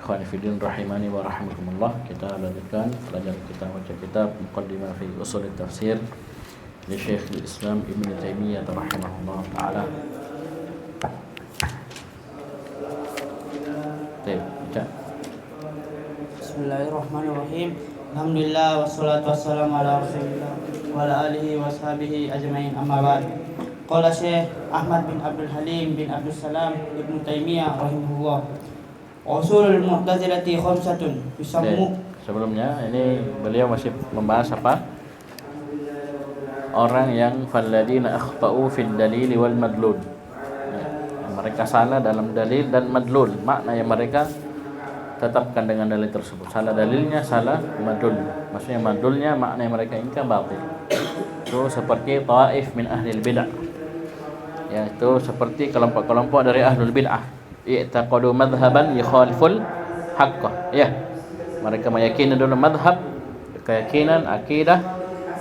Ikhwani fillah rahimani wa rahimakumullah. Kita lanjutkan pelajaran kita baca kitab Muqaddimah fi Ushul Tafsir li Syekhul Islam Ibnu Taimiyah rahimahullah taala. Baik, baca. Bismillahirrahmanirrahim. Alhamdulillah wassalatu wassalamu ala Rasulillah wa ala alihi wa sahbihi ajma'in, amma ba'd. Qala Syekh Ahmad bin Abdul Halim bin Abdul Salam Ibnu Taimiyah rahimahullah. Usulul Mu'tazilati khamsatun yusammu. Sebelumnya ini beliau masih membahas apa? Orang yang falladina akhtau fil dalil wal madlul. Mereka salah dalam dalil dan madlul. Makna yang mereka tetapkan dengan dalil tersebut. Salah dalilnya, salah madlul. Maksudnya madlulnya makna yang mereka inginkan batil. Itu seperti taif min ahlil bid'ah. Yaitu seperti kelompok-kelompok dari ahlul bid'ah. I'taqadu madhaban yukhaliful haqqah. Ya. Mereka meyakini dulu madhab, keyakinan, akidah,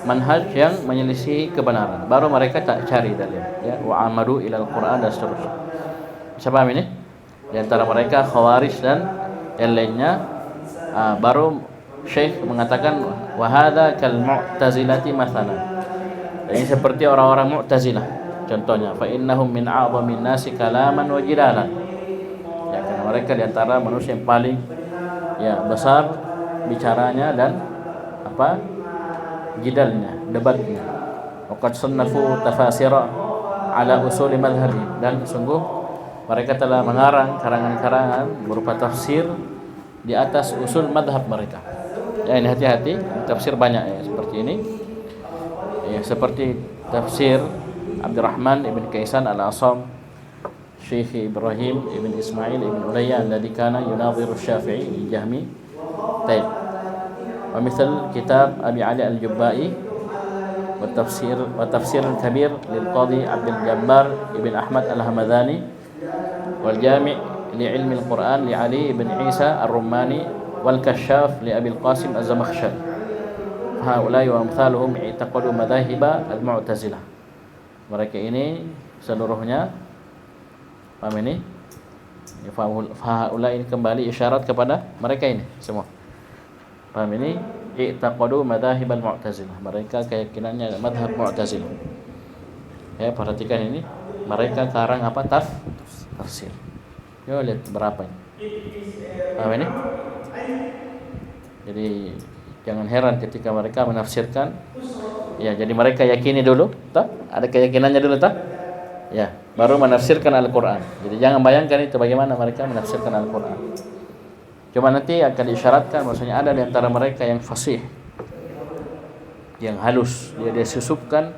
manhaj yang menyelisih kebenaran. Baru mereka tak cari dalil, ya, wa amadu ilal Quran dan seterusnya. Bisa paham ini? Di antara mereka Khawarij dan yang lainnya. Baru Syekh mengatakan wa hadza kal mu'tazilati mathalan. Ini seperti orang-orang Mu'tazilah. Contohnya fa innahum min a'zamin nasi kalaman wa jidalan. Ya, karena mereka di antara manusia yang paling besar bicaranya dan jidalnya, debatnya. Waqad sannafu tafasira ala usuli madhhabi, dan sungguh mereka telah mengarang karangan-karangan berupa tafsir di atas usul madhab mereka. Ya, ini hati-hati, tafsir banyak ya seperti ini. Ya, seperti tafsir Abdurrahman ibn Kaisan al-Asam, Syekh Ibrahim ibn Ismail ibn Ulayya alladhi kana yunadhiru Syafi'i al-Jahmi. Baik. Wa misal kitab Abi Ali al-Jubba'i wa tafsir al-kabir lil Qadhi Abdul Jabbar ibn Ahmad al-Hamadani wal Jami' li ilmi al-Quran li Ali ibn Isa ar-Rumani wal Kashaf li Abi al-Qasim az-Zamakhshari. Haula'i wa amthaluhum i'taqadu madhahiba al-Mu'tazilah. Mereka ini seluruhnya, paham ini? Fahaula ini kembali isyarat kepada mereka ini semua. Paham ini? I'taqadu madhahibal Mu'tazilah. Mereka keyakinannya madhab Mu'tazilah. Ya, perhatikan ini. Mereka karang apa? Tafsir. Yo, lihat berapa ini. Paham ini? Jadi jangan heran ketika mereka menafsirkan. Ya, jadi mereka yakini dulu, tak? Ada keyakinannya dulu, tak? Ya, baru menafsirkan Al-Quran. Jadi jangan bayangkan itu bagaimana mereka menafsirkan Al-Quran. Cuma nanti akan diisyaratkan maksudnya ada di antara mereka yang fasih, yang halus. Dia susupkan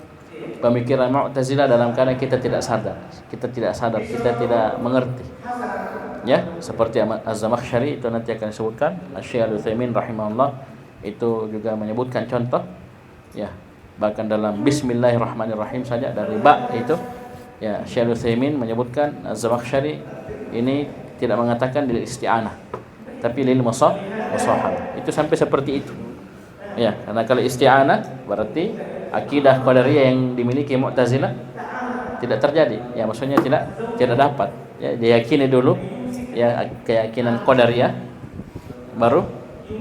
pemikiran Mu'tazilah dalam keadaan kita tidak sadar, kita tidak mengerti. Ya, seperti Az-Zamakhsyari itu nanti akan disebutkan. Syekh Al-Utsaimin rahimahullah itu juga menyebutkan contoh. Ya, bahkan dalam Bismillahirrahmanirrahim saja dari ba itu. Ya, Syekh Al-Utsaimin menyebutkan Az-Zamakhsyari ini tidak mengatakan lil isti'anah, tapi lil musahabah. Itu sampai seperti itu. Ya, karena kalau isti'anah berarti akidah qadariyah yang dimiliki Mu'tazilah tidak terjadi. Ya, maksudnya tidak dapat. Ya, diyakini dulu ya keyakinan qadariyah, baru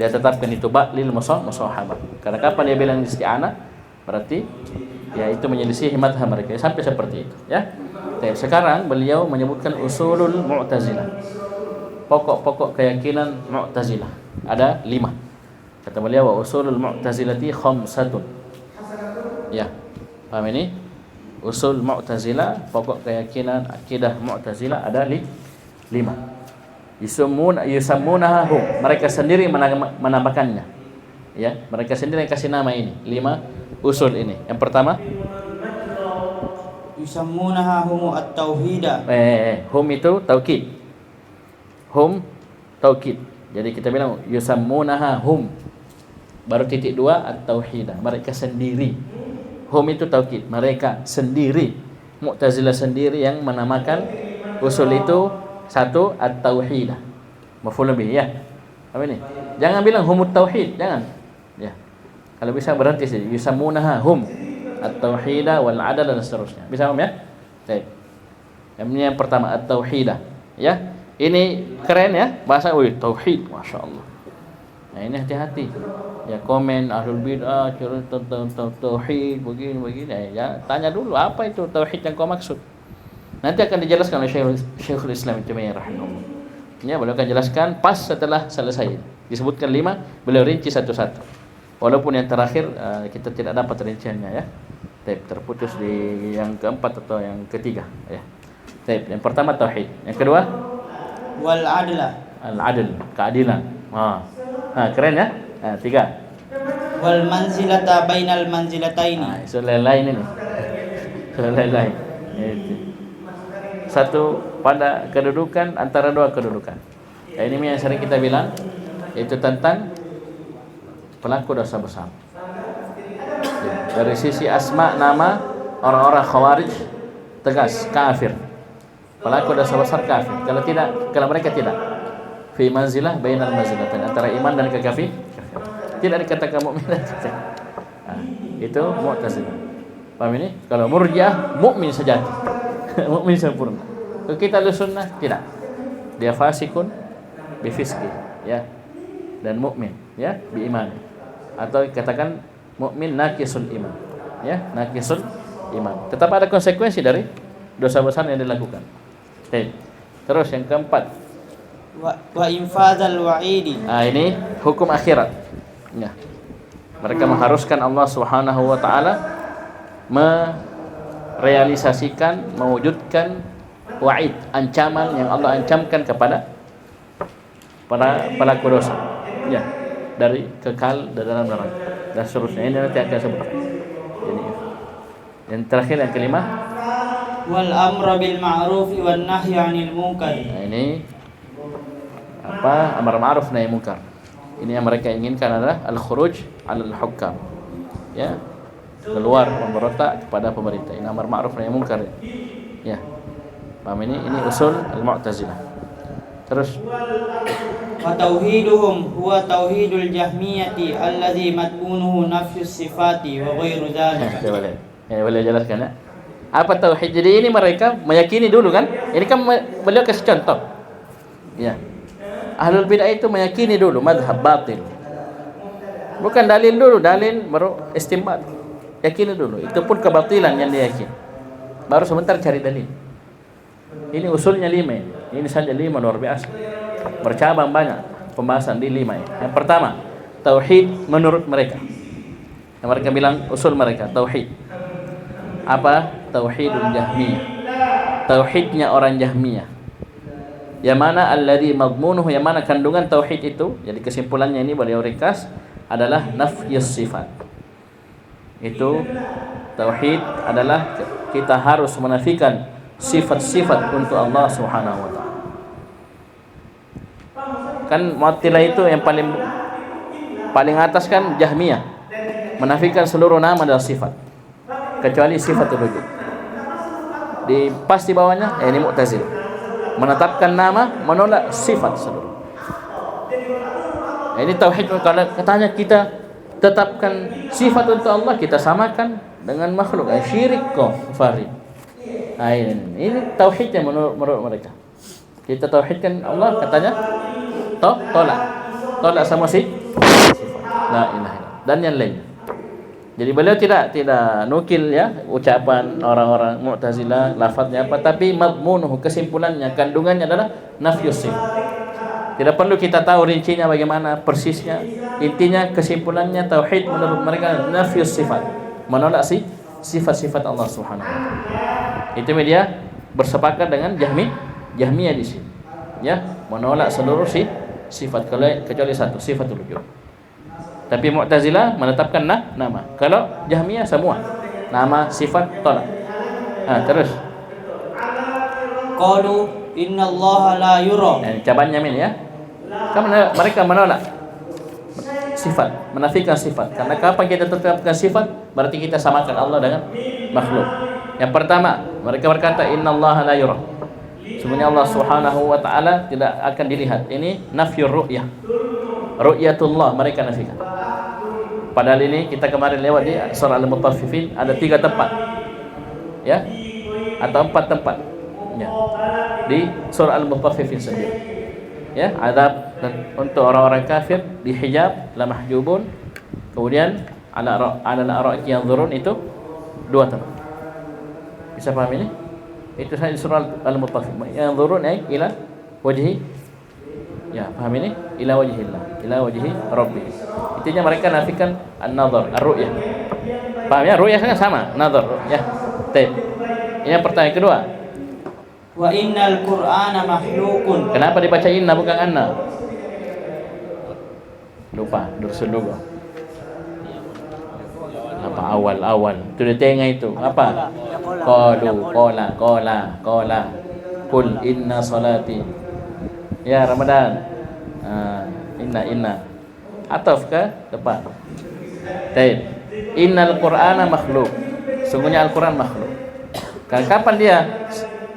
dia tetapkan itu ba lil musahabah. Karena kapan dia bilang isti'anah berarti ya itu menyelisih madhab mereka, sampai seperti itu ya. Sekarang beliau menyebutkan usulul Mu'tazilah, pokok-pokok keyakinan Mu'tazilah ada 5. Kata beliau wa usulul Mu'tazilati khamsatun. Ya, paham ini? Usul Mu'tazilah, pokok keyakinan akidah Mu'tazilah ada 5. Yusammunaha hum, mereka sendiri menamakannya. Ya, mereka sendiri yang kasih nama ini 5 usul ini. Yang pertama, Yusammunaha hum at-tauhida. Hum itu taukid. Hum taukid. Jadi kita bilang yusammunaha hum. Baru titik 2 at-tauhida. Mereka sendiri. Hum itu taukid. Mereka sendiri. Mu'tazilah sendiri yang menamakan usul itu 1 at-tauhida. Maf'ul bih ya. Apa ini? Jangan bilang humut tauhid, jangan. Ya. Kalau bisa berhenti saja. Yusammunaha hum at-tauhidah wal adal dan seterusnya. Bisa paham ya? Baik. Yang pertama at-tauhidah, ya. Ini keren ya bahasa, tauhid, masya Allah. Nah ini hati-hati. Ya komen ahlul bid'ah cerita tentang tauhid begini. Ya tanya dulu apa itu tauhid yang kau maksud. Nanti akan dijelaskan oleh Syekhul Islam Ibnu Taimiyah rahimahullah. Ya, beliau akan jelaskan pas setelah selesai. Disebutkan 5, beliau rinci satu-satu. Walaupun yang terakhir kita tidak dapat rinciannya ya. Terputus di yang keempat atau yang ketiga ya. Yang pertama tauhid, yang kedua wal adla, al-adl, keadilan. Keren ya. 3 wal manzilata bainal manzilataini. Lain ini. Lain. Satu pada kedudukan antara dua kedudukan. Ini yang sering kita bilang, itu tentang pelaku dosa besar. Dari sisi asma nama, orang-orang khawarij tegas kafir. Pelaku dosa besar kafir. Kalau mereka tidak, fi manzilah bainal manzilatain, antara iman dan kekafir. Tidak dikatakan mukmin. Itu Mu'tazilah. Paham ini? Kalau Murji'ah mukmin sejati. Mukmin sempurna. Kalau kita Ahlussunnah tidak. Dia fasikun bi fiski, ya. Dan mukmin, ya, bi iman. Atau katakan mukmin naqisul iman. Ya, naqisul iman. Tetap ada konsekuensi dari dosa besar yang dilakukan. Terus yang keempat, wa infadzal wa'idi. Ini hukum akhirat. Ya. Mereka mengharuskan Allah Subhanahu wa taala merealisasikan, mewujudkan wa'id, ancaman yang Allah ancamkan kepada para pelaku dosa. Ya, dari kekal di dalam neraka dan seterusnya. Ini nanti akan sebutkan. Ini. Yang terakhir yang kelima, wal amru bil ma'ruf wan nahyi 'anil munkar. Ini amar ma'ruf nahi munkar. Ini yang mereka inginkan adalah al-khuruj 'alal hukam. Ya. Keluar memberontak kepada pemerintah. Ini amar ma'ruf nahi munkar. Ya. Paham ini? Ini usul al-Mu'tazilah. Terus wa tauhiduhum huwa tauhidul jahmiyati alladzi madmunuhu nafyus sifati wa ghairu dzalika. Boleh jelaskan ya? Apa tauhid? Jadi ini mereka meyakini dulu kan? Ini kan beliau kasih contoh. Ya. Ahlul bid'ah itu meyakini dulu madhab batil. Bukan dalil dulu, dalil baru istinbat. Yakini dulu. Itu pun kebatilan yang dia yakini. Baru sebentar cari dalil. Ini usulnya 5. Ini saja 5 luar biasa. Bercabang banyak pembahasan di 5 ini. Yang pertama, tauhid menurut mereka. Yang mereka bilang usul mereka tauhid. Apa? Tauhidul Jahmiyah. Tauhidnya orang Jahmiyah. Yang mana alladzi madmunuhu, yang mana kandungan tauhid itu. Jadi kesimpulannya ini beliau ringkas adalah nafyus sifat. Itu tauhid adalah kita harus menafikan sifat-sifat untuk Allah Subhanahu wa taala. Kan Mu'tazilah itu yang paling atas kan Jahmiyah. Menafikan seluruh nama dan sifat kecuali sifatul wujud. Pas di bawahnya ini Mu'tazilah. Menetapkan nama, menolak sifat seluruh. Ini tauhid. Kalau katanya kita tetapkan sifat untuk Allah, kita samakan dengan makhluk. Syirik kafir. Ini tauhidnya menurut mereka. Kita tauhidkan Allah, katanya tolak sama sifat. La ilaha illallah dan yang lain. Jadi beliau tidak nukil ya ucapan orang-orang Mu'tazilah lafaznya apa, tapi madmunuhu, kesimpulannya, kandungannya adalah nafyus sifat. Tidak perlu kita tahu rincinya bagaimana persisnya. Intinya kesimpulannya tauhid menurut mereka nafyus sifat, menolak sifat-sifat Allah Subhanahu wa taala. Itu media bersepakat dengan Jahmiyah di sini. Ya, menolak seluruh sifat kecuali satu, sifatul wujud. Tapi Mu'tazilah menetapkan nama. Kalau Jahmiyah semua nama, sifat tolak. Terus qalu innallaha la yura. Cabangnya min ya. Karena mereka menolak sifat, menafikan sifat. Karena kapan kita tetapkan sifat, berarti kita samakan Allah dengan makhluk. Yang pertama, mereka berkata innallaha la yura. Sebenarnya Allah Subhanahu wa taala tidak akan dilihat. Ini nafyur ru'yah. Ru'yatullah mereka nafikan. Padahal ini kita kemarin lewat di surah Al-Mutaffifin ada 3 tempat. Ya. Atau 4 tempat. Ya. Di surah Al-Mutaffifin sendiri. Ya, azab dan untuk orang-orang kafir di hijab la mahjubun. Kemudian ala al-ara'iki yanzurun, itu dua tempat. Bisa paham ini? Itu saja di surah Al-Mutaffifin. Yanzurun ay ila wajhi. Ya, paham ini? Ila wajhillah, ila wajhi rabbih. Intinya mereka nafikan an-nazar, ar-ru'yah. Paham ya? Ru'yah kan sama, nazar, ya. Baik. Ini pertanyaan kedua. Wa innal Qur'ana makhluqun. Kenapa dibaca inna bukan anna? Lupa, dursun dulu. Apa awal? Itu dia tengah itu. Apa? Qala. Qul inna salati. Ya Ramadan. Inna. Ataf ke depan. Baik. Innal Qur'ana makhluk. Sungguhnya Al-Qur'an makhluk. Kapan dia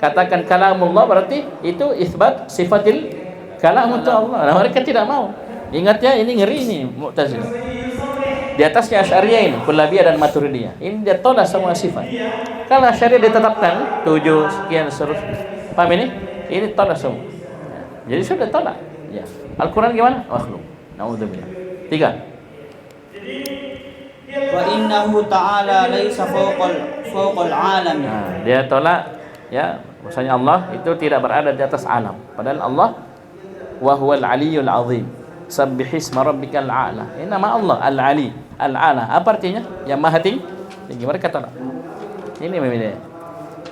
katakan kalamullah, berarti itu isbat sifatil kalam untuk Allah. Nah, mereka tidak mau. Ingat ya, ini ngeri ini Mu'tazilah. Di atasnya Asy'ariyah ini, Kullabiyah dan Maturidiyah. Ini dia tolak semua sifat. Kalau Asy'ariyah ditetapkan 7 sekian seterusnya. Paham ini? Ini tolak semua. Jadi sudah tolak. Ya. Al-Qur'an gimana? Makhluk. Nauzubillah. 3. Wa innahu ta'ala laisa fawqal alam. Nah, dia tolak ya, maksudnya Allah itu tidak berada di atas alam. Padahal Allah wa huwal aliyyul azim. Sabbihisma rabbikal a'la. Ini nama Allah Al-Ali, Al-A'la. Apa artinya? Yang Maha Tinggi. Mereka tolak. Ini memang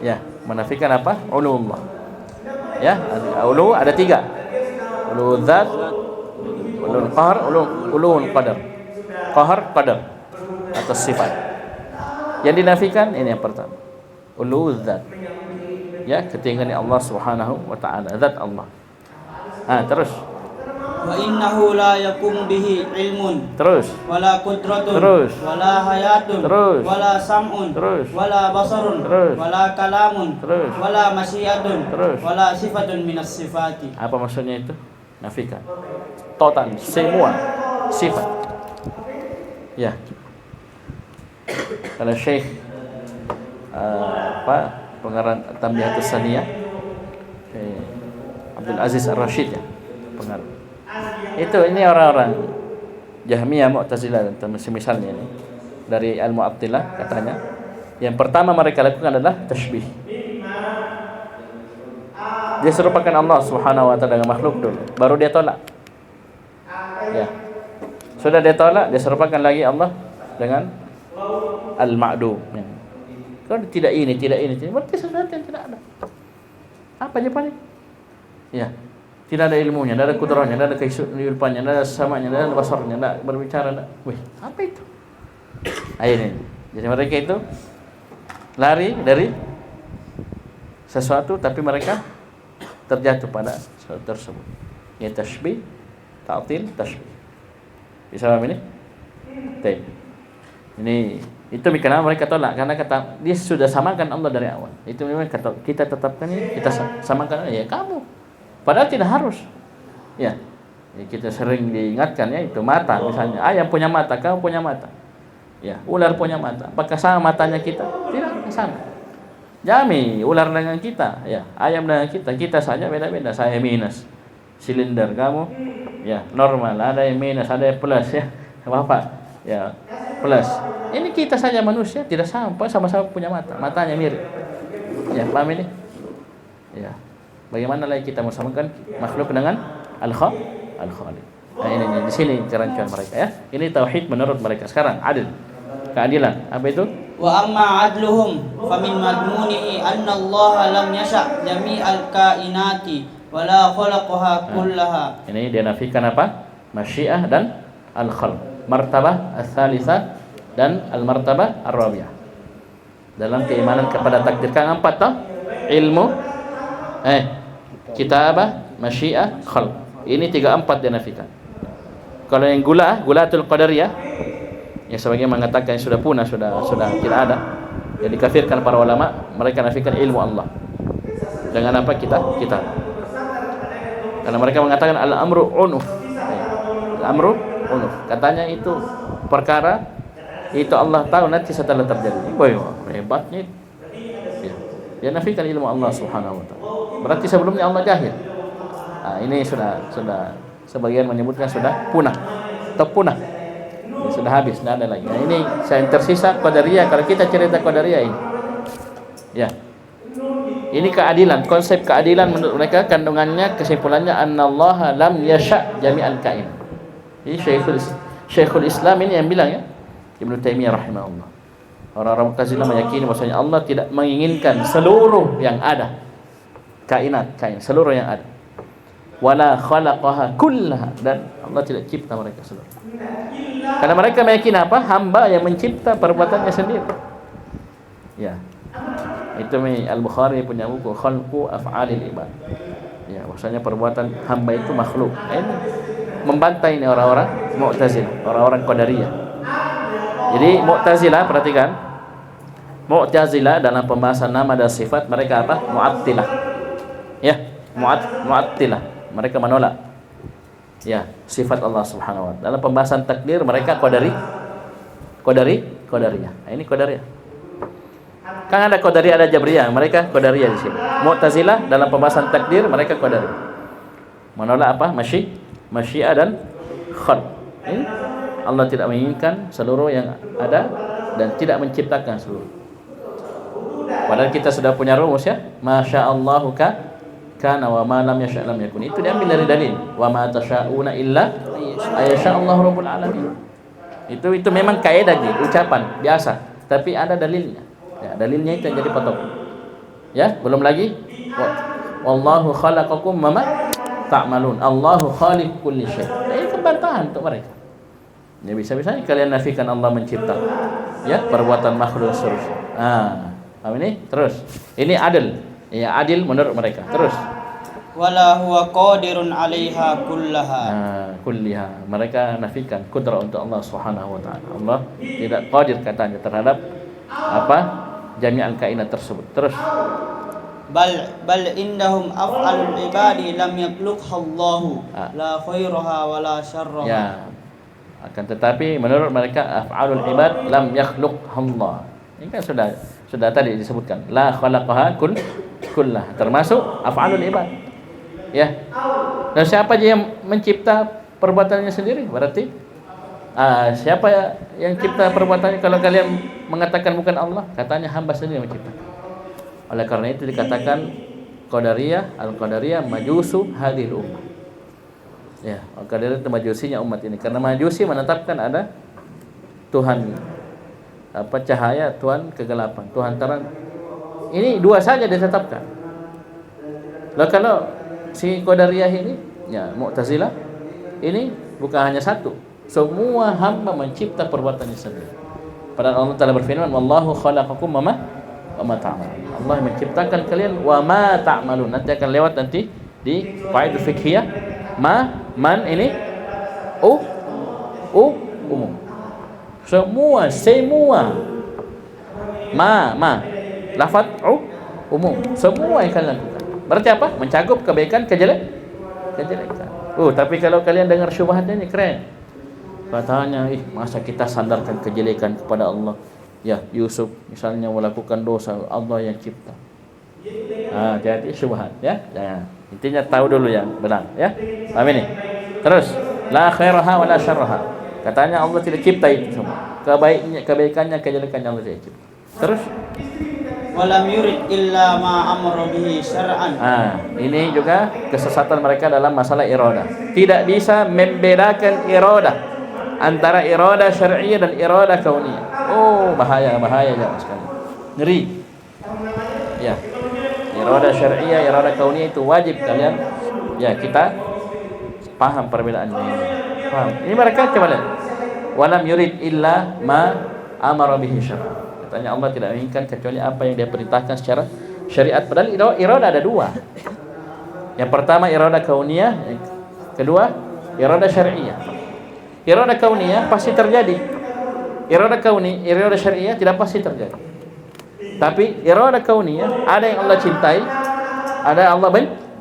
ya, menafikan apa? Uluullah. Ya, ulu ada 3. Ulu dzat, ulu qahr, ulu qadar. Qahr, qadar atas sifat. Yang dinafikan ini yang pertama. Ulu dzat. Ya, ketinggian Allah Subhanahu wa taala, zat Allah. Terus. Wa innahu la yaqumu bihi ilmun. Terus. Wala qudratun. Terus. Wala hayatun. Terus. Wala sam'un. Terus. Wala basarun. Terus. Wala kalamun. Terus. Wala masyiatun. Terus. Wala sifatun minas sifati. Apa maksudnya itu? Nafikan. Total semua sifat. Ya. Kalau Syekh pengarang Tanbihatus Saniyah, Abdul Aziz Ar-Rasyid ya, pengarang. Itu ini orang-orang Jahmiyah, Mu'tazilah dan semisalnya ini dari Al-Mu'attilah katanya. Yang pertama mereka lakukan adalah tashbih. Dia serupakan Allah Subhanahu wa taala dengan makhluk dulu, baru dia tolak. Ya. Sudah dia tolak, dia serupakan lagi Allah dengan al-ma'dum. Kalau tidak ini, berarti sesuatu yang tidak ada. Apa aja paling? Ya. Tidak ada ilmunya, tidak ada kudrahnya, tidak ada kehidupannya, tidak ada samanya, tidak ada basarnya, tidak berbicara, tidak. Wih, apa itu? Ini. Jadi mereka itu lari dari sesuatu, tapi mereka terjatuh pada sesuatu tersebut. Ya, tashbih, ta'til, tashbih. Bisa paham ini? Baik. Ini itu kenapa mereka tolak, karena kata dia sudah samakan Allah dari awal. Itu memang kata kita tetapkan ini, kita samakan ya kamu. Padahal tidak harus. Ya. Kita sering diingatkan ya, itu mata misalnya. Ayam punya mata, kamu punya mata. Ya, ular punya mata. Apakah sama matanya kita? Tidak sama. Jami ular dengan kita, ya. Ayam dengan kita. Kita saja beda-beda. Saya minus silinder, kamu ya normal. Ada yang minus, ada yang plus ya. Bapak ya plus. Ini kita saja manusia tidak sama-sama punya mata. Matanya mirip. Ya, paham ini? Ya. Bagaimana lagi kita mensamakan makhluk dengan Al-Khaliq. Nah, ini di sini kerancuan mereka ya. Ini tauhid menurut mereka. Sekarang adil. Keadilan. Apa itu? Wa amma adluhum famin madmunihi anna Allah lam yasha' jami'al kainati wa la khalaqaha kullaha. Ini dia nafikan apa? Masyiah dan al-khalq. Martabah ats-tsalitsah dan al-martabah ar-rabi'ah. Dalam keimanan kepada takdir kan 4 toh? Ilmu kitabah, masyiah, khalq. Ini 3-4 dia nafikan. Kalau yang gulatul qadariyah, yang sebagian mengatakan yang sudah punah, sudah tidak ada, yang dikafirkan para ulama, mereka nafikan ilmu Allah. Dengan apa? Kita. Karena mereka mengatakan al-amru unuf. Al-amru unuf. Katanya itu perkara itu Allah tahu nanti setelah terjadi. Wah, hebatnya. Ya. Dia nafikan ilmu Allah Subhanahu wa taala. Berarti sebelumnya Allah jahil. Ini sudah sebagian menyebutkan sudah punah atau punah. Ini sudah habis, tidak ada lagi. Nah, ini yang tersisa Qadariyah. Kalau kita cerita Qadariyah ini, ya, ini keadilan, konsep keadilan menurut mereka kandungannya, kesimpulannya annallaha lam yasha' jami'al kain. Ini Syekhul Islam ini yang bilang, ya, Ibnu Taimiyah rahimahullah. Orang-orang Mu'tazilah meyakini bahwasanya Allah tidak menginginkan seluruh yang ada, kain, seluruh yang ada. Wala khalaqaha kullaha, dan Allah tidak cipta mereka seluruh. Karena mereka meyakini apa? Hamba yang mencipta perbuatannya sendiri. Ya. Itu Al-Bukhari punya buku Khalqu Af'alil Ibad. Ya, maksudnya perbuatan hamba itu makhluk. Ini membantai ini orang-orang Mu'tazilah, orang-orang Qadariyah. Jadi Mu'tazilah, perhatikan. Mu'tazilah dalam pembahasan nama dan sifat mereka apa? Mu'attilah. Ya, Mu'attilah. Mereka menolak, ya, sifat Allah Subhanahu wa taala. Dalam pembahasan takdir mereka Qadariyah. Nah, ini Qadariyah. Kan ada Qadariyah, ada Jabriyah, mereka Qadariyah di sini. Mu'tazilah dalam pembahasan takdir mereka Qadariyah. Menolak apa? Masyiah dan khalq. Ini Allah tidak menginginkan seluruh yang ada dan tidak menciptakan seluruh. Padahal kita sudah punya rumus, ya. Masyaallahu kana wa ma lam yasha' lam yakun. Itu diambil dari dalil. Wa ma tasyauna illa ayyashallahu rabbul alamin. Itu memang kaidah gitu, ucapan biasa, tapi ada dalilnya. Ya, dalilnya itu yang jadi patokan. Ya, belum lagi wallahu khalaqakum ma ta'malun. Allahu khaliq kulli syai'. Ini kebantahan untuk mereka. Ya, bisa-bisanya kalian nafikan Allah mencipta, ya, perbuatan makhluk seterusnya. Paham ini? Terus. Ini adil. Ya, adil menurut mereka. Terus. Wala huwa qadirun 'alaiha kullaha. Kulliha. Mereka nafikan kudrah untuk Allah Subhanahu wa taala. Allah tidak qadir katanya terhadap apa? Jami'al kainat tersebut. Terus. Bal indahum af'alul ibadi lam yakhluqha Allahu la khairaha wala syarraha. Ya. Akan tetapi menurut mereka af'alul ibad lam yakhluqha Allah. Ini kan sudah tadi disebutkan la khalaqaha kullah, termasuk af'alul ibad. Ya. Dan siapa aja yang mencipta perbuatannya sendiri? Berarti siapa yang cipta perbuatannya kalau kalian mengatakan bukan Allah? Katanya hamba sendiri menciptakan. Oleh karena itu dikatakan Al-Qadariyah majusu hadhil ummah. Ya, Al-Qadariyah itu majusinya umat ini. Karena majusi menetapkan ada Tuhan cahaya, Tuhan kegelapan, Tuhan terang. Ini dua saja ditetapkan. Lalu kalau si Qadariyah ini, ya, Mu'tazilah ini bukan hanya satu. Semua hamba mencipta perbuatannya sendiri. Padahal Allah Ta'ala berfirman, wallahu khalaqakum wa ma ta'malun. Allah menciptakan kalian wa ma ta'malun. Nanti akan lewat nanti di qaidah fiqhiyah. Man ini umum. Semua ma lafaz umum, semua yang kalian lakukan. Berarti apa? Mencakup kebaikan, kejelekan. Tapi kalau kalian dengar syubhatnya ini keren. Katanya, masa kita sandarkan kejelekan kepada Allah? Ya, Yusuf misalnya melakukan dosa, Allah yang cipta. Jadi syubhat, ya. Jangan. Intinya tahu dulu yang benar, ya. Paham ini? Terus, la khairaha wa la syarraha. Katanya Allah tidak cipta itu semua. Kebaikannya, kejelekannya Allah tidak cipta. Terus, walam yurid illa ma amara bihi syar'an. Ini juga kesesatan mereka dalam masalah iradah. Tidak bisa membedakan iradah antara iradah syar'iyyah dan iradah kauniyah. Bahaya jemaah sekalian. Ngeri. Ya. Iradah syar'iyyah, iradah kauniyah itu wajib kalian, ya, kita paham perbedaannya ini. Paham. Ini mereka coba lihat. Walam yurid illa ma amara bihi syar'an. Katanya Allah tidak menginginkan kecuali apa yang dia perintahkan secara syariat. Padahal iradah ada dua. Yang pertama iradah kauniyah, yang kedua iradah syar'iyyah. Iradah kauniyah pasti terjadi. Iradah syar'iyyah tidak pasti terjadi. Tapi iradah kauniyah ada yang Allah cintai, ada yang Allah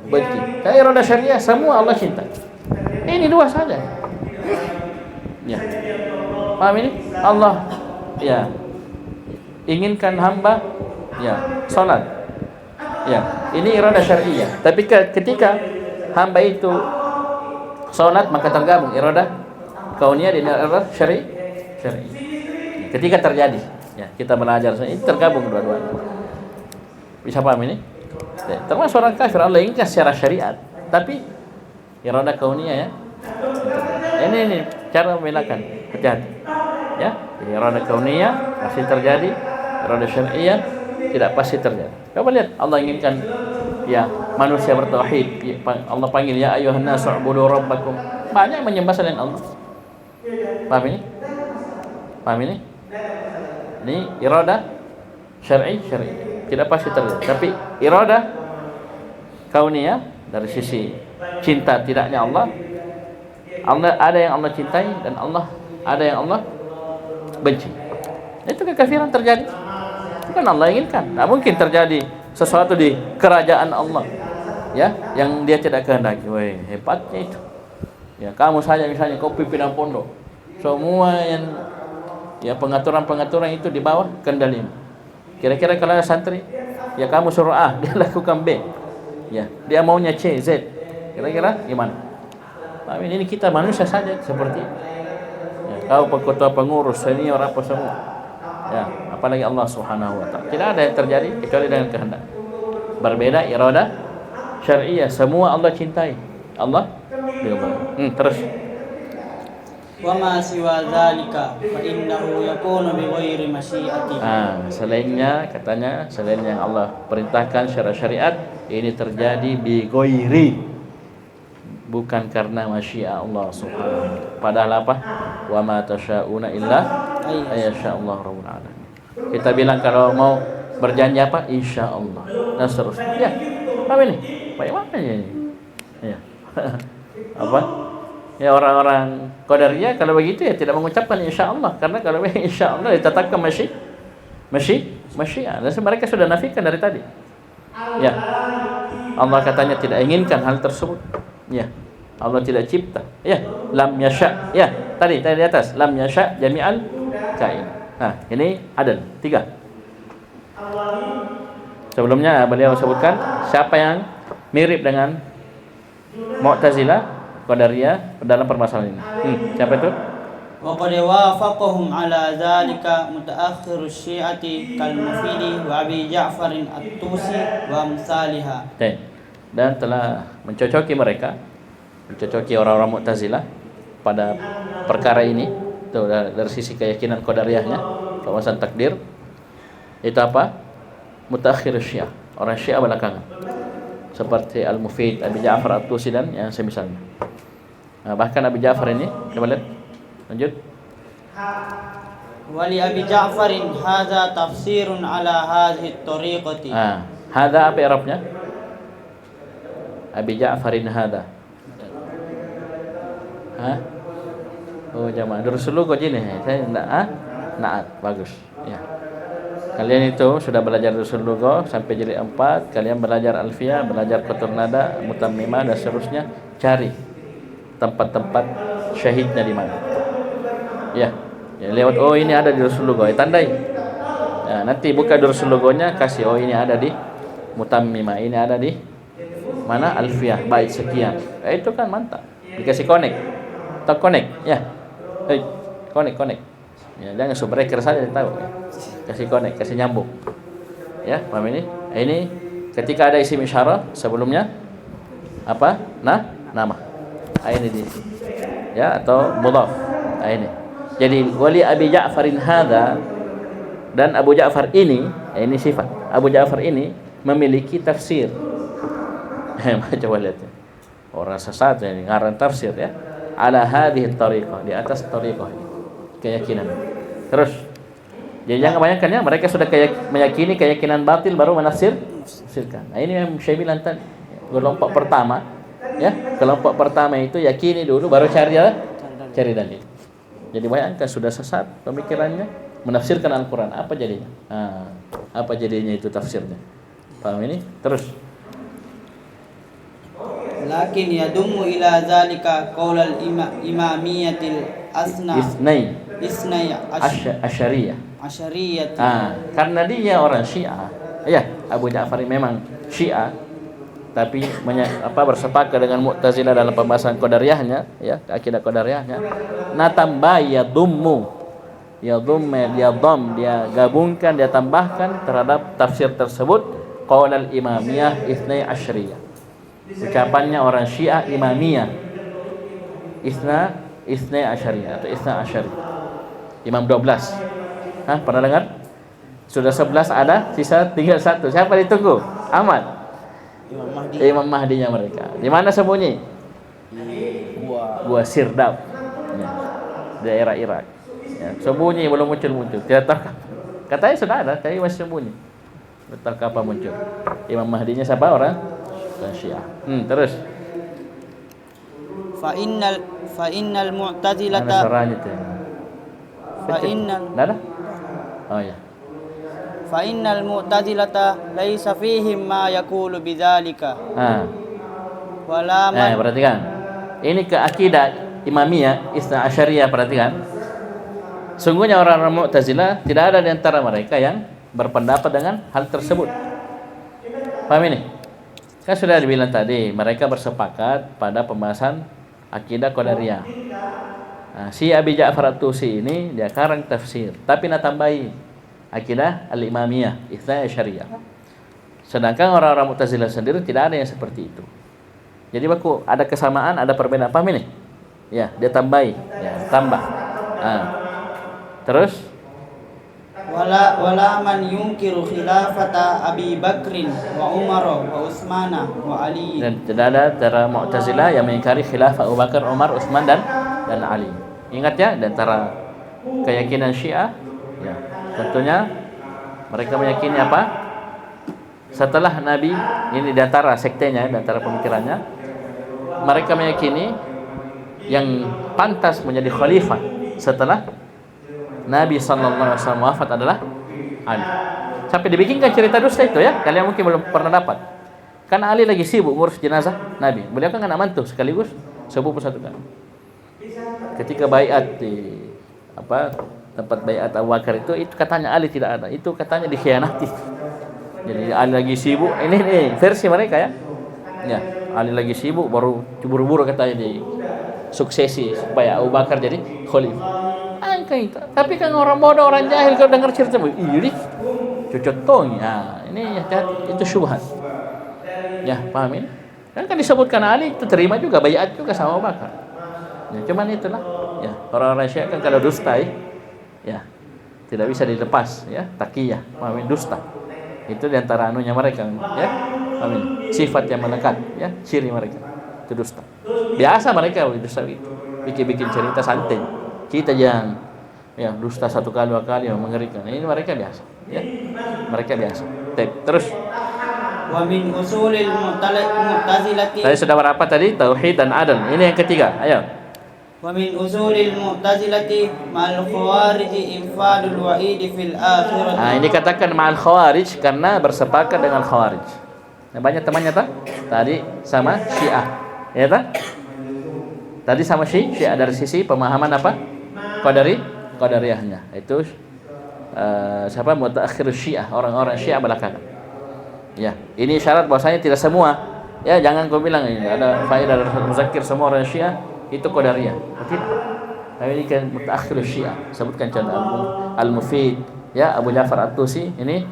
benci. Kalau iradah syar'iyyah semua Allah cintai. Ini dua saja. Ya. Paham ini? Allah, ya, inginkan hamba, ya, salat, ya, Ini iradah syariah. Tapi ketika hamba itu salat, maka tergabung iradah kauniyah dengan iradah syariah. Ketika terjadi, ya, kita belajar ini tergabung dua-duanya. Bisa paham ini? Ya, termasuk orang kafir Allah inginkan secara syariat, tapi iradah kauniyah ya. Ini cara membedakan, hati-hati. Ya, iradah kauniyah pasti terjadi, iradah syariah tidak pasti terjadi. Coba lihat, Allah inginkan ya manusia bertauhid. Allah panggil ya ayyuhan nasu ubudu rabbakum. Banyak menyembah selain Allah. Paham ini? Paham ini? Ini iradah syar'i. Tidak pasti terjadi. Tapi iradah kauniyah dari sisi cinta tidaknya Allah ada yang Allah cintai dan ada yang Allah benci. Itu kekafiran terjadi. Bukan Allah inginkan. Tak mungkin terjadi sesuatu di kerajaan Allah, ya, yang Dia tidak kehendaki. Wah, hebatnya itu. Ya, kamu saja misalnya kau pimpinan pondok, semua yang ya pengaturan itu di bawah kendalimu. Kira-kira kalau ada santri, ya kamu suruh A, dia lakukan B. Ya, dia maunya C, Z. Kira-kira gimana? Paham ini kita manusia saja seperti itu. Ya, kau ketua pengurus, senior apa semua. Ya, apalagi Allah Subhanahu wa taala. Tidak ada yang terjadi kecuali dengan kehendak. Berbeda iradah syariah, semua Allah cintai. Allah terus. Wa ma siwa dzalika fa innahu yakunu bi ghairi masyiati. Selainnya katanya, selain yang Allah perintahkan secara syariat, ini terjadi bi ghairi, bukan karena masyiah Allah Subhanahu wa taala. Padahal apa? Wa ma tasyauna illa ayyasha Allah rabbul alamin. Kita bilang kalau mau berjanji apa? Insyaallah. Dan seterusnya. Ya. Apa ini? Bagaimana ini? Ya. Apa? Ya, orang-orang Qadariyah kalau begitu ya tidak mengucapkan insyaallah, karena kalau insyaallah ditetapkan masyiah. Dan mereka sudah nafikan dari tadi. Ya. Allah katanya tidak inginkan hal tersebut. Ya. Allah tidak cipta. Ya, lam yasha. Ya, tadi di atas lam yasha jami'al kain. Nah, ini adil. 3. Sebelumnya beliau sebutkan siapa yang mirip dengan Mu'tazilah, Qadariyah dalam permasalahan ini. Siapa itu? Wa qad wafaqahum ala dzalika mutaakhirus syi'ati kal Mufidi wa Abi Ja'far at-Tusi wa amsalihha. Dan telah mencocoki orang-orang Mu'tazilah pada perkara ini. Itu dari sisi keyakinan Qadariyahnya, pembahasan takdir. Itu apa? Mutaakhirus Syiah, orang Syiah belakangan. Seperti Al-Mufid, Abi Ja'far at-Tusi dan yang semisalnya. Bahkan Abi Ja'far ini, coba lihat. Lanjut. Wali Abi Ja'farin hadza tafsirun ala hadhihi at-tariqati. Hadza apa i'rabnya? Abi Ja'farin hadza. Oh, jamaah. Dulu kok gini. Saya enggak naat. Bagus. Ya. Kalian itu sudah belajar Dusul Lugha sampai jilid 4, kalian belajar Alfiyah, belajar Qatur Nada, Mutammimah dan seterusnya. Cari tempat-tempat syahidnya di mana. Ya, lewat ini ada di Dusul Lugha, tandai. Ya, nanti buka Dusul Lughanya, kasih ini ada di Mutammimah, ini ada di mana Alfiyah, bait sekian. Itu kan mantap. Dikasih connect. Tak connect, ya. Connect. Ya, jangan subbreaker saja tahu. Kasih connect, kasih nyambung. Ya, paham ini? Ini ketika ada isim isyarah sebelumnya apa? Nama. Ini di. Ya, atau mudhaf. Ini. Jadi wali Abi Ja'farin hadza dan Abu Ja'far ini sifat. Abu Ja'far ini memiliki tafsir. Coba lihat. Orang sesat ini ngarang tafsir ya. Ala hadhihi tariqah, di atas tariqah keyakinan. Terus jadi jangan kebanyakan ya, mereka sudah meyakini keyakinan batil baru menafsirkan. Nah, ini yang saya bilang tadi, kelompok pertama ya, kelompok pertama itu yakini dulu baru cari dalil. Jadi bayangkan sudah sesat pemikirannya, menafsirkan Al-Qur'an, apa jadinya? Apa jadinya itu tafsirnya? Paham ini? Terus lakin yadumu ila zalika qaul al-imamiyatil isnai asyariyah. Karena dia orang Syiah. Ya, Abu Ja'far ini memang Syiah, tapi bersepakat dengan Mu'tazilah dalam pembahasan qadariyahnya, ya, akidah qadariyahnya. Natambah dia gabungkan, dia tambahkan terhadap tafsir tersebut qaul al-imamiyah Ithnai Asyriyah. Ucapannya orang Syiah Imamiyah Ithnai Asyriyah atau Ithnai Asyri. Imam 12. Pernah dengar? Sudah 11 ada, sisa tinggal 1. Siapa ditunggu? Ahmad. Imam Mahdinya mereka. Di mana sembunyi? Gua Sirdab. Ya. Daerah Irak. Ya, sembunyi, belum muncul. Tidak tahu. Katanya sudah ada, tapi masih sembunyi. Betul kapan muncul? Imam Mahdinya siapa orang? Syiah. Terus. Fa innal mu'tazilata. Mana suaranya itu? Ada? Oh ya. Fa innal mu'tazilata laisa fihim ma yaqulu bidzalika. Wala man. Perhatikan. Ini ke akidah Imamiyah Itsna Asyariyah, perhatikan. Sungguhnya orang-orang Mu'tazilah tidak ada di antara mereka yang berpendapat dengan hal tersebut. Paham ini? Kan sudah dibilang tadi, mereka bersepakat pada pembahasan akidah Qadariyah. Si Abi Ja'far At-Tusi ini dia karang tafsir, tapi tambahi akidah Al-Imamiyah Itsna Asyariyah. Sedangkan orang-orang Mu'tazilah sendiri tidak ada yang seperti itu. Jadi baku ada kesamaan, ada perbedaan. Paham ini? Ya, dia tambahi, ya, tambah. Terus wala man yunkiru khilafata Abi Bakrin wa Umar wa Utsman wa Ali. Dan tidak ada antara Mu'tazilah yang mengingkari khilafah Abu Bakar, Umar, Utsman dan Ali. Ingat ya, di antara keyakinan Syiah, ya, tentunya mereka meyakini apa? Setelah Nabi, ini di antara sektenya, di antara pemikirannya, mereka meyakini yang pantas menjadi khalifah setelah Nabi SAW wafat adalah Ali. Sampai dibikinkan cerita dusta itu ya, kalian mungkin belum pernah dapat. Karena Ali lagi sibuk ngurus jenazah Nabi. Beliau kan anak mantu sekaligus sepupu satu kan. Ketika baiat di tempat baiat Abu Bakar itu katanya Ali tidak ada. Itu katanya dikhianati. Jadi Ali lagi sibuk. Ini versi mereka ya. Ya, Ali lagi sibuk baru buru-buru katanya di suksesi supaya Abu Bakar jadi khalifah. Tapi kan orang bodoh, orang jahil kalau dengar cerita ini cocok tong ya. Ini ya, itu syubhat. Ya, paham ini? Kan disebutkan Ali itu terima juga baiat juga sama Abu Bakar. Ya, cuman itulah. Ya, orang-orang Syiah kan kalau dusta ya tidak bisa dilepas ya, taqiyah, paham ini? Dusta. Itu di antara anunya mereka ya. Paham ini? Sifat yang melekat ya, ciri mereka. Itu dusta. Biasa mereka dusta itu. Bikin cerita santai. Kita yang ya dusta satu kali dua kali yang mengerikan. Ini mereka biasa ya. Mereka biasa. Terus Wa min usulil mu'tazilati. Tadi sudah berapa tadi? Tauhid dan adl. Ini yang ketiga. Ayo. Wa min usulil mu'tazilati ma'al khawarij infadul wa'id fil akhirah. Ini katakan ma'al khawarij karena bersepakat dengan khawarij. Nah, banyak temannya tadi sama Syiah. Ya tak? Tadi sama Syiah dari sisi pemahaman apa? Qadariyahnya. Itu siapa? Mutaakhir Syiah, orang-orang Syiah belakangan. Ya, ini syarat bahwasanya tidak semua. Ya, jangan kau bilang ini ada faedah dari Muzakkir semua orang Syiah itu Qadariyah. Tidak. Tapi ini kan mutaakhir Syiah. Sebutkan contoh Al-Mufid, ya, Abu Ja'far At-Tusi ini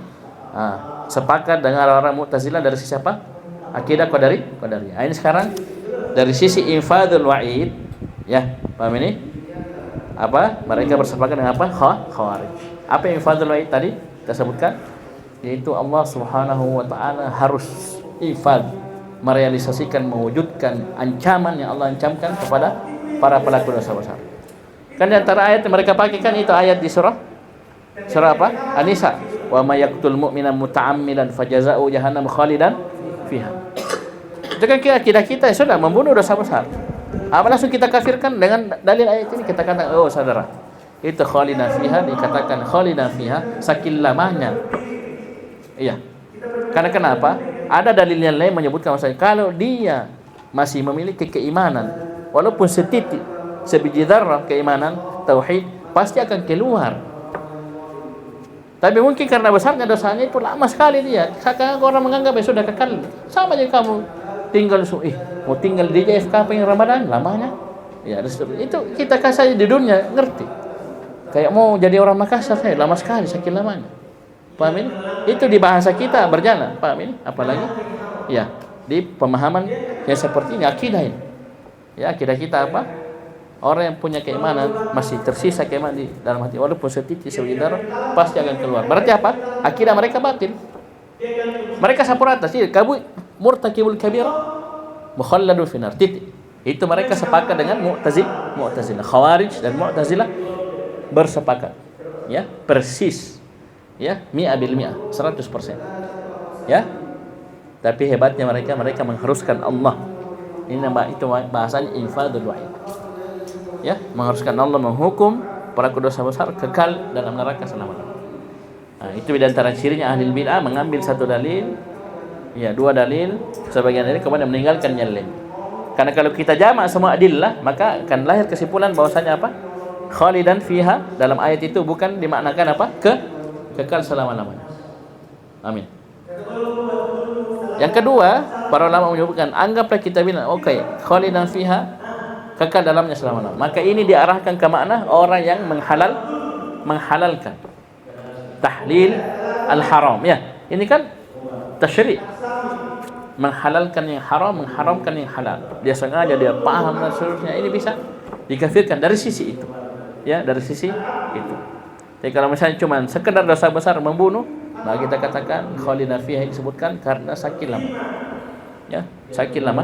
sepakat dengan orang Mu'tazilah dari sisi apa? Akidah Qadariyah. Ini sekarang dari sisi infadul wa'id, ya, paham ini? Mereka bersepakat dengan apa? Khawarij. Apa yang infadul wa'id tadi kita sebutkan? Yaitu Allah Subhanahu wa taala harus ifad, merealisasikan, mewujudkan ancaman yang Allah ancamkan kepada para pelaku dosa besar. Kan di antara ayat yang mereka pakai kan itu ayat di surah apa? An-Nisa. Wa may yaqtul mu'mina muta'ammidan fajazaa'u jahannam khalidan fiha. Itu kan akidah kita sudah membunuh dosa besar. Apa langsung kita kafirkan dengan dalil ayat ini? Kita katakan, oh saudara, itu khalidan fiha, dikatakan khalidan fiha saking lamanya. Iya. Karena kenapa? Ada dalil yang lain menyebutkan bahwa kalau dia masih memiliki keimanan, walaupun setitik, sebiji dzarrah keimanan tauhid, pasti akan keluar Tapi mungkin karena besarnya dosanya itu lama sekali dia. Sekarang orang menganggap sudah kekal. Sama aja kamu tinggal mau tinggal di JFK pengen Ramadan lamanya. Ya, itu kita kasih di dunia ngerti. Kayak mau jadi orang Makassar saya lama sekali saking lamanya. Paham ini? Itu di bahasa kita berjalan. Paham ini? Apalagi ya di pemahaman yang seperti ini akidah ini. Ya, akidah kita apa? Orang yang punya keimanan masih tersisa keimanan di dalam hati walaupun setitik sebiji darah pasti akan keluar. Berarti apa? Akidah mereka batil. Mereka sampuratas sih kabur murtakibul kabira mukhalladun finar titik. Itu mereka sepakat dengan Mu'tazilah, Khawarij dan Mu'tazilah bersepakat. Ya, persis. Ya, 100%. Ya. Tapi hebatnya mereka mengharuskan Allah. Ini nama itu bahasanya infadul wahid. Ya, mengharuskan Allah menghukum pelaku dosa besar kekal dalam neraka selama-lamanya. Nah, itu di antara cirinya ahli bid'ah mengambil satu dalil, ya dua dalil, sebagian dalil kemudian meninggalkan yang lain. Karena kalau kita jamak semua adillah, maka akan lahir kesimpulan bahwasanya apa? Khalidan fiha dalam ayat itu bukan dimaknakan apa? Kekal selama-lamanya. Amin. Yang kedua, para ulama menyebutkan anggaplah kita bilang khalidan fiha kekal dalamnya selama-lamanya. Maka ini diarahkan ke makna orang yang menghalalkan tahlil al-haram. Ya, ini kan tasyri'. Menghalalkan yang haram, mengharamkan yang halal. Dia sengaja, dia paham dan seterusnya. Ini bisa dikafirkan dari sisi itu. Ya, dari sisi itu. Jadi kalau misalnya cuma sekedar dosa besar membunuh, maka kita katakan khalidan fiha disebutkan karena sakit lama. Ya, sakit lama.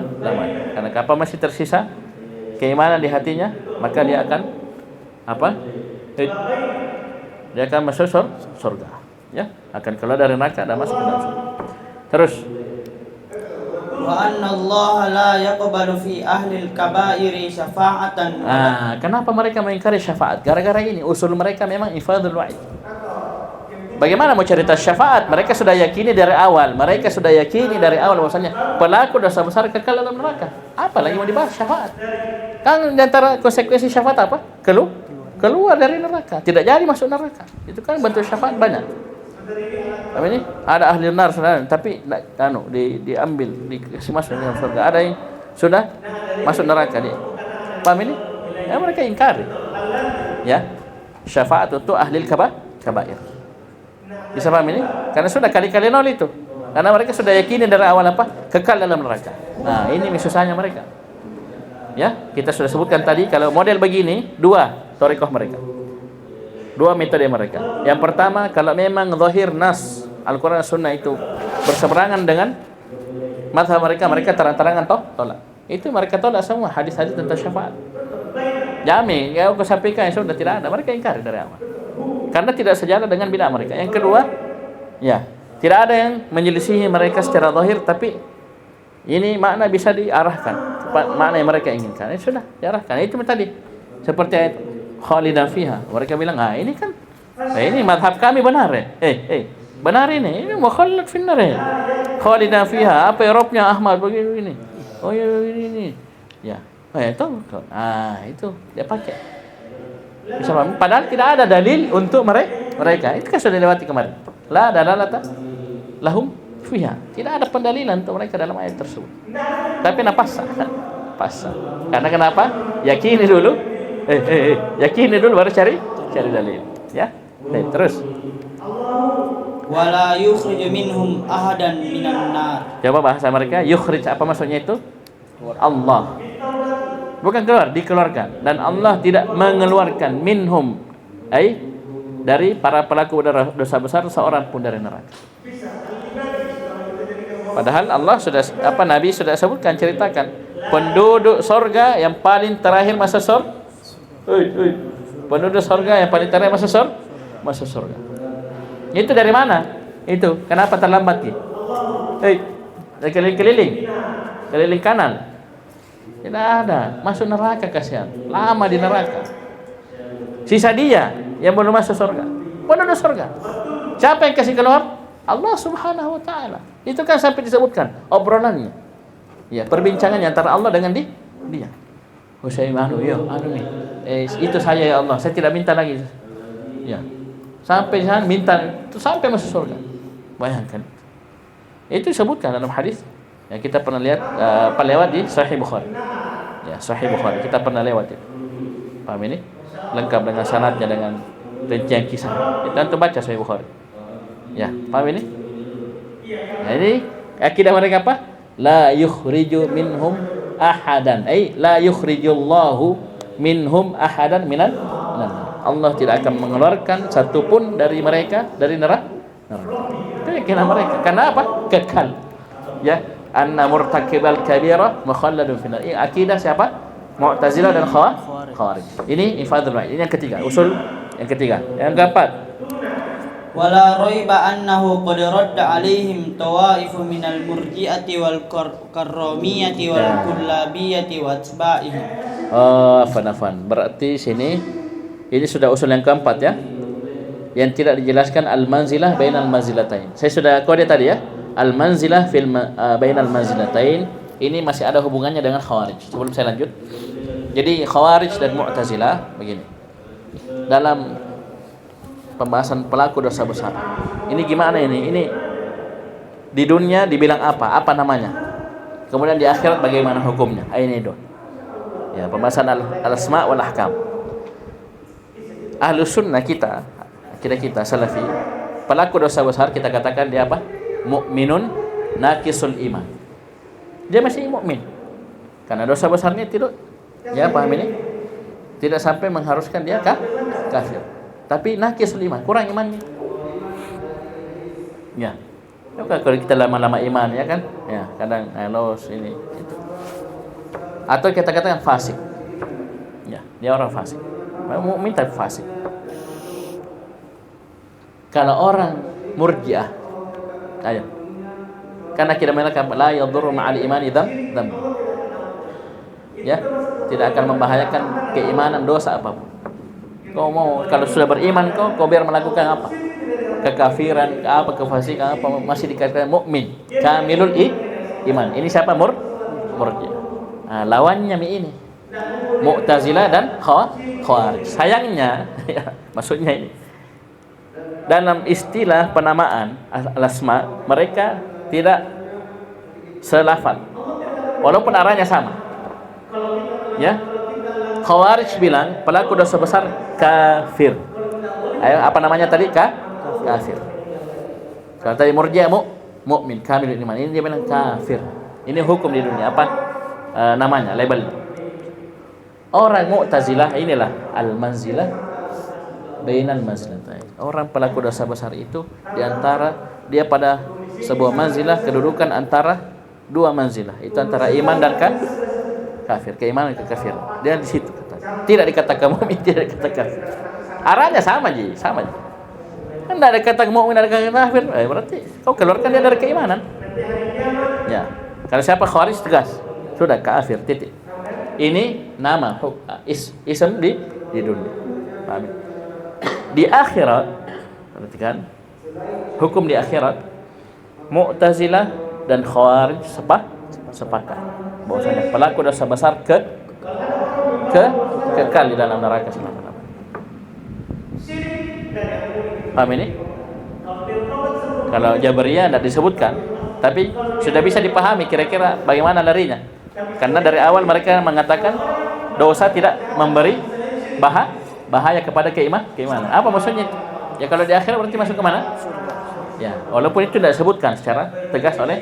Karena kapal masih tersisa keimanan di hatinya, maka dia akan apa? Dia akan masuk surga. Ya, akan keluar dari neraka dan masuk ke dalam surga. Terus wa anna Allah la yaqbalu fi ahli al-kaba'iri syafa'atan. Kenapa mereka mengingkari syafaat? Gara-gara ini usul mereka memang ifadul wa'id. Bagaimana mau cerita syafaat? Mereka sudah yakini dari awal. Bahwasanya pelaku dosa besar kekal dalam neraka. Apa lagi mau dibahas syafaat? Kan di antara konsekuensi syafaat apa? Keluar dari neraka, tidak jadi masuk neraka. Itu kan bentuk syafaat banyak. Tapi ini ada ahli neraka sebenarnya, tapi diambil, dikasih masuk dalam surga. Ada yang sudah masuk neraka dia. Paham ini? Ya, mereka ingkari. Ya, syafaat untuk ahli kabair. Bisa paham ini? Karena sudah kali-kali nol itu. Karena mereka sudah yakini dari awal apa? Kekal dalam neraka. Nah, ini susahnya mereka. Ya, kita sudah sebutkan tadi kalau model begini, dua thariqah mereka. Dua metode mereka. Yang pertama, kalau memang zahir nas Al-Qur'an Sunnah itu berseberangan dengan mazhab mereka terang-terangan tolak. Itu mereka tolak semua hadis-hadis tentang syafaat. Jami, ya aku sampaikan sudah tidak ada, mereka ingkar dari awal. Karena tidak sejalan dengan bid'ah mereka. Yang kedua, ya, tidak ada yang menyelisihi mereka secara zahir, tapi ini makna bisa diarahkan. Makna yang mereka inginkan. Sudah diarahkan. Itu tadi. Seperti ayat khalidan fiha. Mereka bilang, ini kan ini mazhab kami benar ya. Benar ini. Ini mukhalad finnar ya. Khalidan fiha. Apa Eropnya Ahmad begini. Oh ya ini. Ya. Itu. Itu dia pakai. Bisa paham? Padahal tidak ada dalil untuk mereka. Itu kan sudah dilewati kemarin. La dalalata lahum fiha. Tidak ada pendalilan untuk mereka dalam ayat tersebut. Tapi pasah. Karena kenapa? Yakini dulu. Yakini dulu baru cari dalil. Ya. Terus. Wala yukhrij minhum ahadan minan nar. Coba bahasa mereka, yukhrij apa maksudnya itu? Allah. Bukan keluar, dikeluarkan. Dan Allah tidak mengeluarkan minhum dari para pelaku dosa besar seorang pun dari neraka. Padahal Allah sudah Nabi sudah sebutkan, ceritakan penduduk sorga yang paling terakhir masuk surga. Penduduk sorga yang paling terakhir masuk surga. Itu dari mana? Itu kenapa terlambat ki? Keliling kanan. Tidak ada, masuk neraka kasihan. Lama di neraka. Sisa dia yang belum masuk surga. Penduduk surga. Siapa yang kasih keluar? Allah Subhanahu wa taala. Itu kan sampai disebutkan obrolannya. Ya, perbincangannya antara Allah dengan dia. Saya nih. Itu saya ya Allah. Saya tidak minta lagi. Ya. sampai sana minta itu sampai masuk surga. Bayangkan. Itu disebutkan dalam hadis yang kita pernah lihat lewat di Sahih Bukhari. Ya, Sahih Bukhari kita pernah lewat itu. Paham ini? Lengkap dengan sanadnya dengan rincian kisah. Itu antum baca Sahih Bukhari. Ya, paham ini? Nah, ini akidah mereka apa? La yukhriju minhum ahadan. La yukhrijullahu minhum ahadan minan. Allah tidak akan mengeluarkan satupun dari mereka dari neraka. Itu keyakinan mereka. Karena apa? Kekal. Ya, anna murtakibal kabira mukhalladun finnar. Ini akidah siapa? Mu'tazilah dan Khawarij. Ini infadul ma'id. Ini yang ketiga, usul yang ketiga. Yang keempat, wala raiba annahu qad radda alaihim tawaifu minal murji'ati wal karramiyati wal kullabiyati wa atba'ihim. Afan. Berarti sini ini sudah usul yang keempat ya. Yang tidak dijelaskan al-manzilah bainal manzilatain. Saya sudah kode tadi ya. Al-manzilah bainal manzilatain. Ini masih ada hubungannya dengan Khawarij. Sebelum saya lanjut. Jadi Khawarij dan Mu'tazilah begini. Dalam pembahasan pelaku dosa besar. Ini gimana ini? Ini di dunia dibilang apa? Apa namanya? Kemudian di akhirat bagaimana hukumnya? Ini itu. Ya, pembahasan al-asma wal ahkam. Ahlus sunnah kita salafi, pelaku dosa besar kita katakan dia apa? Mukminun naqisul iman. Dia masih mukmin. Karena dosa besarnya tidak, ya paham ini? Tidak sampai mengharuskan dia kafir. Tapi naqisul iman, kurang imannya. Ya. Kalau kita lama-lama iman ya kan? Ya, kadang los ini itu. Atau kita katakan fasik. Ya, dia orang fasik. Mukmin tapi fasik. Kalau orang murjiah, ayo. Karena kita mengatakan la yadurru ma'al imani dzam. Ya, tidak akan membahayakan keimanan dosa apapun. Kau mau kalau sudah beriman kau biar melakukan apa? Kekafiran, apa kefasikan, apa masih dikatakan mukmin, kamilul iman. Ini siapa murjiah? Nah, lawannya ini. Mu'tazilah dan Khawarij. Sayangnya, ya, maksudnya ini dalam istilah penamaan al-asma mereka tidak selafal, walaupun arahnya sama. Ya, Khawarij bilang pelaku dosa besar kafir. Ayo, apa namanya tadi? Kafir. Kalau tadi Murji'ah mukmin kamilul iman, ini dia bilang kafir. Ini hukum di dunia apa? Namanya, labelnya. Orang Mu'tazilah inilah al-manzilah bainal manzilatain. Orang pelaku dosa besar itu di antara dia pada sebuah manzilah, kedudukan antara dua manzilah. Itu antara iman dan kafir, keimanan dan kekafiran. Dia di situ kata. Tidak dikatakan mukmin, tidak dikatakan kafir. Arahnya sama aja. Kan tidak ada kata mukmin, ada kata kafir. Berarti kau keluarkan dia dari keimanan. Ya. Kalau siapa Khawarij tegas, sudah kafir titik. Ini nama ism di dunia. Paham? Di akhirat, perhatikan, hukum di akhirat, Mu'tazilah dan Khawarij sepakat bahwasanya pelaku dosa besar kekal di dalam neraka selama-lamanya. Paham ini? Kalau Jabariyah tidak disebutkan, tapi sudah bisa dipahami kira-kira bagaimana larinya. Karena dari awal mereka mengatakan dosa tidak memberi bahaya kepada keimanan. Apa maksudnya? Ya kalau di akhirat berarti masuk ke mana? Ya, walaupun itu tidak disebutkan secara tegas oleh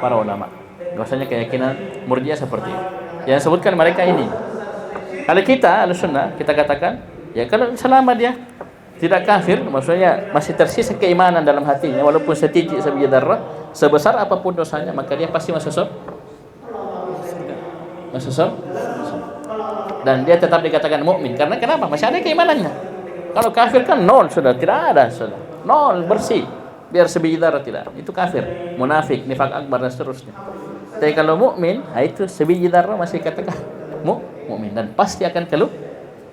para ulama. Bahwasanya keyakinan Murji'ah seperti itu. Yang disebutkan mereka ini. Kalau kita Ahlussunnah kita katakan, ya kalau selama dia tidak kafir, maksudnya masih tersisa keimanan dalam hatinya walaupun setitik sebiji darah, sebesar apapun dosanya, maka dia pasti masuk surga. Dan dia tetap dikatakan mukmin karena kenapa? Masih ada keimanannya. Kalau kafir kan nol sudah, tidak ada sudah. Nol bersih. Biar sebiji darah tidak. Itu kafir, munafik, nifak akbar dan seterusnya. Tapi kalau mukmin, itu sebiji darah masih katakan mukmin dan pasti akan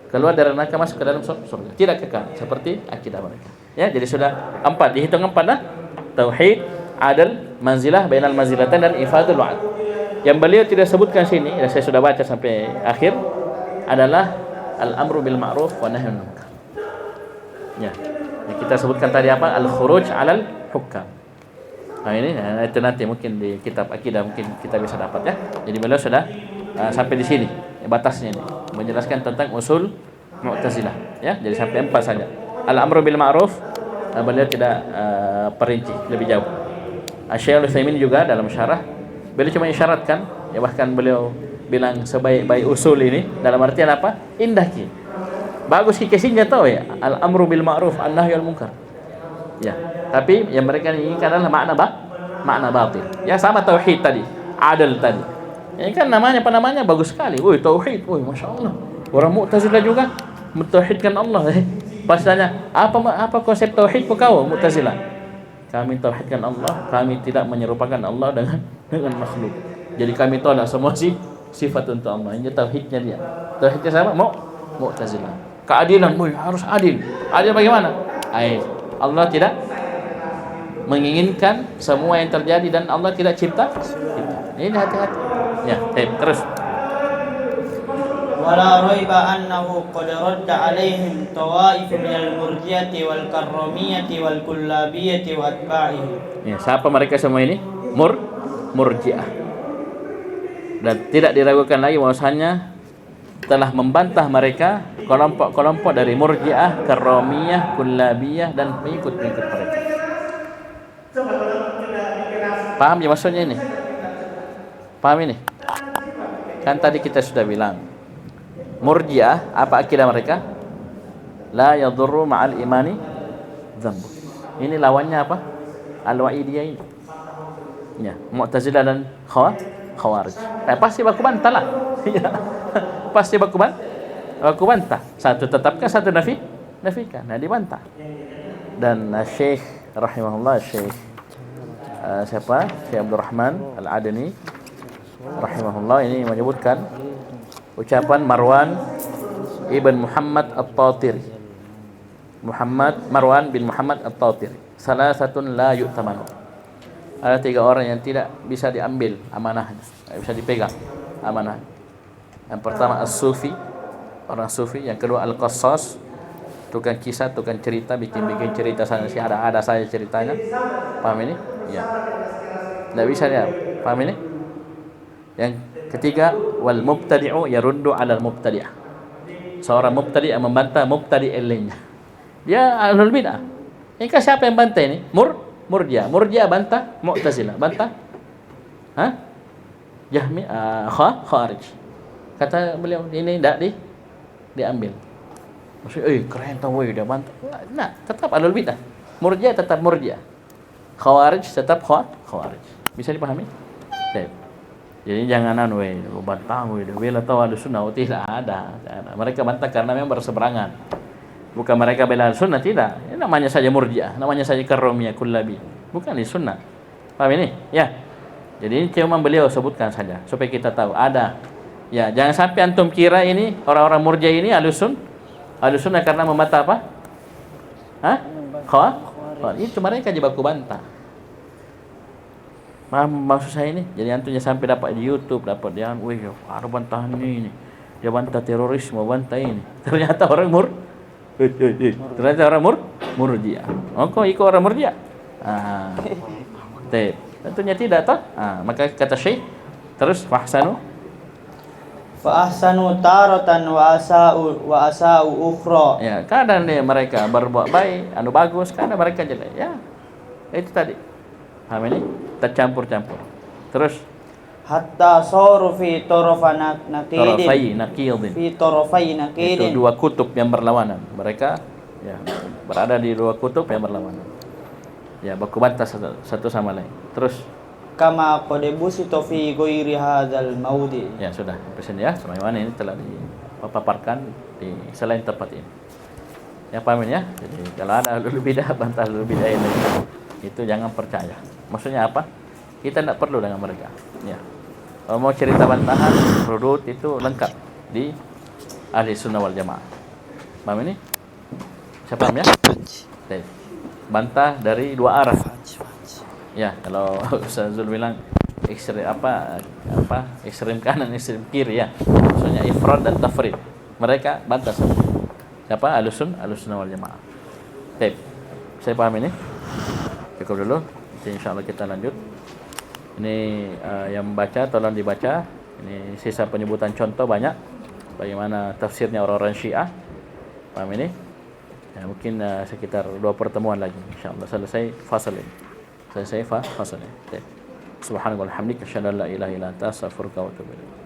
keluar dari neraka masuk ke dalam surga. Tidak kekal seperti akidah mereka. Ya, jadi sudah 4, dihitung 4 dah. Tauhid, adil, manzilah bainal manzilatain dan ifadul wa'ad. Yang beliau tidak sebutkan sini, dan saya sudah baca sampai akhir, adalah al-amru bil ma'ruf wa nahy anil munkar. Ya. Yang kita sebutkan tadi apa? Al-khuruj 'alal hukam. Nah ini itu nanti mungkin di kitab akidah mungkin kita bisa dapat ya. Jadi beliau sudah sampai di sini batasnya ini menjelaskan tentang usul Mu'tazilah ya. Jadi sampai 4 saja. Al-amru bil ma'ruf beliau tidak perinci lebih jauh. Asy-Syaikh Al-Utsaimin juga dalam syarah beliau cuma isyaratkan ya, bahkan beliau bilang sebaik-baik usul ini dalam artian apa? Indah ki. Bagus ki kesinya tahu ya. Al-amru bil ma'ruf an-nahyu 'anil munkar. Ya, tapi yang mereka inginkan adalah makna batil. Ya sama tauhid tadi, adil tadi. Ini kan namanya bagus sekali. Woi tauhid, woi masya Allah. Orang Mu'tazilah juga mentauhidkan Allah. Pas tanya, apa konsep tauhid kau Mu'tazilah? Kami tauhidkan Allah, kami tidak menyerupakan Allah dengan makhluk. Jadi kami tolak semua sifat untuk Allah. Ini tauhidnya dia. Tauhidnya sama Mu'tazilah. Keadilan, woi harus adil. Adil bagaimana? Allah tidak menginginkan semua yang terjadi dan Allah tidak cipta. Ini hati-hati. Ya, terus. Wala raiba annahu qad radda alaihim tawaif minal murji'ati wal karramiyati wal kullabiyati wa atba'ihim. Ya, siapa mereka semua ini? Murji'ah. Dan tidak diragukan lagi bahwasanya telah membantah mereka kelompok-kelompok dari Murji'ah, Karramiyah, Kullabiyah dan pengikut-pengikut mereka. Paham ya maksudnya ini? Paham ini? Kan tadi kita sudah bilang Murji'ah apa akidah mereka? La yadurru ma'al imani dzambu. Ini lawannya apa? Al-Wa'idiyah ini. Ya, Mu'tazilah dan Khawarij. Pasti baku bantah lah. Pasti baku bantah. Satu tetapkan, satu nafikan. Nah, dibantah. Dan Syekh rahimahullah, Syekh siapa? Syekh Abdul Rahman Al-Adani rahimahullah ini menyebutkan ucapan Marwan ibn Muhammad At-Tatiri. Marwan bin Muhammad At-Tatiri. Salasatun la yu'tamanu. Ada 3 orang yang tidak bisa diambil amanahnya, tidak bisa dipegang amanah. Yang pertama as-sufi, orang sufi. Yang kedua al-qassas, tukang kisah, tukang cerita, bikin cerita sana sih ada saja ceritanya. Paham ini? Ya. Tidak bisa dia. Paham ini? Yang ketiga wal mubtadi'u yaruddu 'alal mubtadi'ah. Seorang mubtadi' yang membantah mubtadi' lainnya. Dia ahlul bid'ah. Ini kan siapa yang bantah ini? Murji'ah bantah Mu'tazilah, bantah Khawarij. Kata beliau ini tidak diambil. Maksudnya, keren tau dia bantah. Nah, tetap ahlul bidah. Murji'ah tetap Murji'ah. Khawarij tetap Khawarij. Bisa dipahami? Baik. Jadi jangan bantah dia bela tahu ada sunnah tidak ada. Mereka bantah karena memang berseberangan. Bukan mereka bela sunnah, tidak. Ini namanya saja Murji'ah, namanya saja Karramiyah, Kullabi. Bukan di sunnah. Paham ini? Ya. Jadi ini cuma beliau sebutkan saja supaya kita tahu ada. Ya, jangan sampai antum kira ini orang-orang Murji'ah ini Ahlussunnah karena membantah apa? Itu mereka je baku bantah. Maksud saya ini, jadi antumnya sampai dapat di YouTube, dapat dia, ada bantahan ini. Dia bantah terorisme, bantah ini. Ternyata orang Murji'ah. Kok ikut orang Murji'ah? Tentunya tidak toh. Maka kata Syekh terus fahsanu taratan wa asa'u ukhra. Ya, kadang mereka berbuat baik, bagus, kadang mereka jelek. Ya. Itu tadi. Paham ini? Tercampur-campur. Terus hatta saru fi tarafai naqidin. Itu 2 kutub yang berlawanan. Mereka ya berada di 2 kutub yang berlawanan. Ya, baku bantah satu sama lain. Terus kama qad busita fi ghairi hadzal maudi. Ya sudah, pesan ya, sebagaimana ini telah dipaparkan di selain tempat ini. Ya paham ya? Jadi kalau ada ahlul bidah bantah ahlul bidah ini, itu jangan percaya. Maksudnya apa? Kita tidak perlu dengan mereka. Ya. Kalau mau cerita bantahan, rudud itu lengkap di Ahli Sunnah wal Jamaah. Paham ini? Saya paham ya? Bantah dari 2 arah. Ya, kalau Ustaz Zul bilang ekstrem ekstrem kanan, ekstrem kiri ya. Maksudnya ifrad dan tafrid. Mereka bantah. Siapa? Ahlussunnah wal Jamaah. Baik. Saya paham ini. Cukup dulu. Nanti insya-Allah kita lanjut. Ini yang membaca tolong dibaca. Ini sisa penyebutan contoh banyak bagaimana tafsirnya orang-orang Syiah. Paham ini? Ya, mungkin sekitar 2 pertemuan lagi insyaallah selesai fasal ini. Selesai fasal ini. Subhanallah walhamdulillah asyhadu an la ilaha illa anta astaghfiruka wa atubu ilaik.